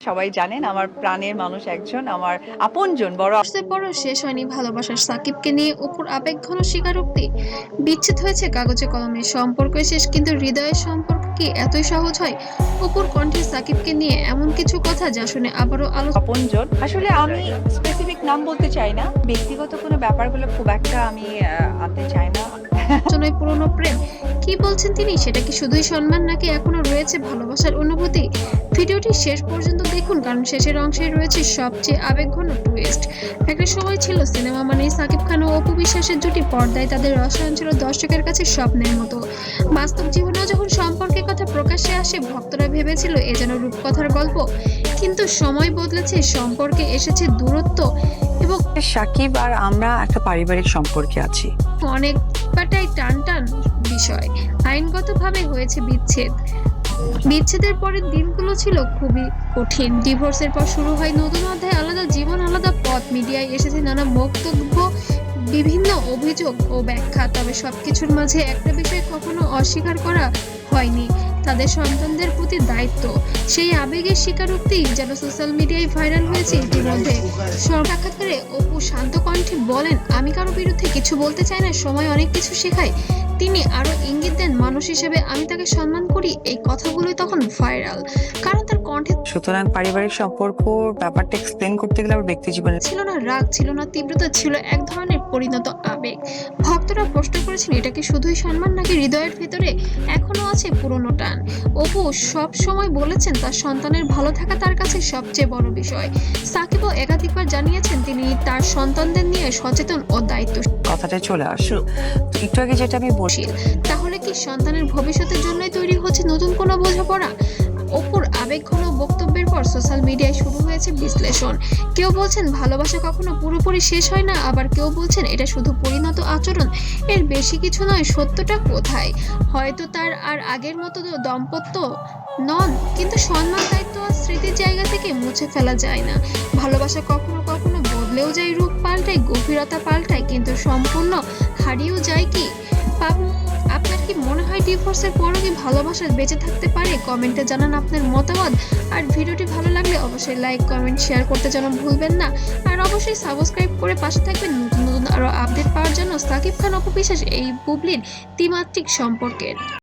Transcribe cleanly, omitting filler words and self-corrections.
সবাই জানেন আমার প্রাণের মানুষ একজন, আমার আপনজন, বড় ডিভোর্সের পরও শেষ হয়নি ভালোবাসার সাকিবকে নিয়ে অপুর আবেগঘন স্বীকারোক্তি। বিচ্ছেদ হয়েছে কাগজে কলমে, সম্পর্ক শেষ, কিন্তু হৃদয়ের সম্পর্ক কি এতই সহজ হয়? অপুর কণ্ঠে সাকিবকে নিয়ে এমন কিছু কথা যা শুনে আবারও আপনজন। আসলে আমি স্পেসিফিক নাম বলতে চাই না। ব্যক্তিগত কোনো ব্যাপারগুলো খুব একটা আমি আনতে চাই না। আলোচনায় পুরনো প্রেম। কি বলছেন তিনি? সেটা কি শুধুই সম্মান, নাকি এখনো রয়েছে ভালোবাসার অনুভূতি? ভিডিওটি শেষ পর্যন্ত দেখুন, কারণ শেষের অংশেই রয়েছে সবচেয়ে আবেগঘন টুইস্ট। একটা সময় ছিল সিনেমা মানেই সাকিব খান ও অপু বিশ্বাসের জুটি, পর্দায় তাদের রসায়ন ছিল দর্শকের কাছে স্বপ্নের মতো। বাস্তব জীবনেও যখন সম্পর্কের কথা প্রকাশ্যে আসে, ভক্তরা ভেবেছিল এ যেন রূপকথার গল্প। কিন্তু সময় বদলেছে, সম্পর্কে এসেছে দূরত্ব এবং সাকিব আর আমরা একটা পারিবারিক সম্পর্কে আছি। অনেকটাই টানটান বিষয়। আইনগতভাবে হয়েছে বিচ্ছেদ। বিচ্ছেদের পরের দিনগুলো ছিল খুবই কঠিন। ডিভোর্সের পর শুরু হয় নতুন অধ্যায়, আলাদা জীবন, আলাদা পথ। মিডিয়ায় এসেছে নানা বক্তব্য, বিভিন্ন অভিযোগ ও ব্যাখ্যা। তবে সবকিছুর মাঝে একটা বিষয় কখনো অস্বীকার করা হয়নি, তাদের সন্তানদের প্রতি দায়িত্ব। সেই আবেগের স্বীকারোক্তি যেন সোশ্যাল মিডিয়ায় ভাইরাল হয়েছে ইতিমধ্যে। সাক্ষাৎকারে অপু শান্ত কণ্ঠে বলেন, আমি কারো বিরুদ্ধে কিছু বলতে চাই না, সময় অনেক কিছু শেখায়। তিনি আরো ইঙ্গিত দেন, মানুষ হিসেবে আমি তাকে সম্মান করি। এই কথাগুলোই তখন ভাইরাল, কারণ তার কণ্ঠে সুতরাং পারিবারিক সম্পর্ক ব্যাপারটা এক্সপ্লেন করতে গেলে আমার ব্যক্তি জীবনে ছিল না রাগ, ছিল না তীব্রতা, ছিল এক ধরনের পরিণত আবেগ। ভক্তরা প্রশ্ন করেছেন, এটা কি শুধুই সম্মান, নাকি হৃদয়ের ভেতরে এখনো আছে পুরনো টান? অপু সব সময় বলেছেন তার সন্তানের ভালো থাকা তার কাছে সবচেয়ে বড় বিষয়। সাকিবও একাধিকবার জানিয়েছেন তিনি তার সন্তানদের নিয়ে সচেতন ও দায়িত্বশীল। কথাটা চলে আসো একটু আগে যেটা আমি বলছি। তাহলে কি সন্তানের ভবিষ্যতের জন্যই তৈরি হচ্ছে নতুন কোনো বোঝাপড়া? অপুর আবেগঘন বক্তব্যের পর সোশ্যাল মিডিয়ায় শুরু হয়েছে বিশ্লেষণ। কেউ বলছেন ভালোবাসা কখনো পুরোপুরি শেষ হয় না, আবার কেউ বলছেন এটা শুধু পরিণত আচরণ। এর বেশি কিছু নয়, সত্যটা কোথায়? হয়তো তার আর আগের মতো দম্পত্য নন, কিন্তু সম্মান, দায়িত্ব আর স্মৃতির জায়গা থেকে মুছে ফেলা যায় না। ভালোবাসা কখনো কখনো বদলেও যায়, রূপ পাল্টায়, গভীরতা পাল্টায়, কিন্তু সম্পূর্ণ হারিয়েও যায় কি? আপনার কি মনে হয় ডিভোর্সের পরও কি ভালোবাসা বেঁচে থাকতে পারে? কমেন্টে জানান আপনার মতামত। আর ভিডিওটি ভালো লাগলে অবশ্যই লাইক, কমেন্ট, শেয়ার করতে যেন ভুলবেন না। আর অবশ্যই সাবস্ক্রাইব করে পাশে থাকবেন নতুন নতুন আরো আপডেট পাওয়ার জন্য সাকিব খান অপু বিশ্বাস এই বুবলির দ্বিমাত্রিক সম্পর্কের।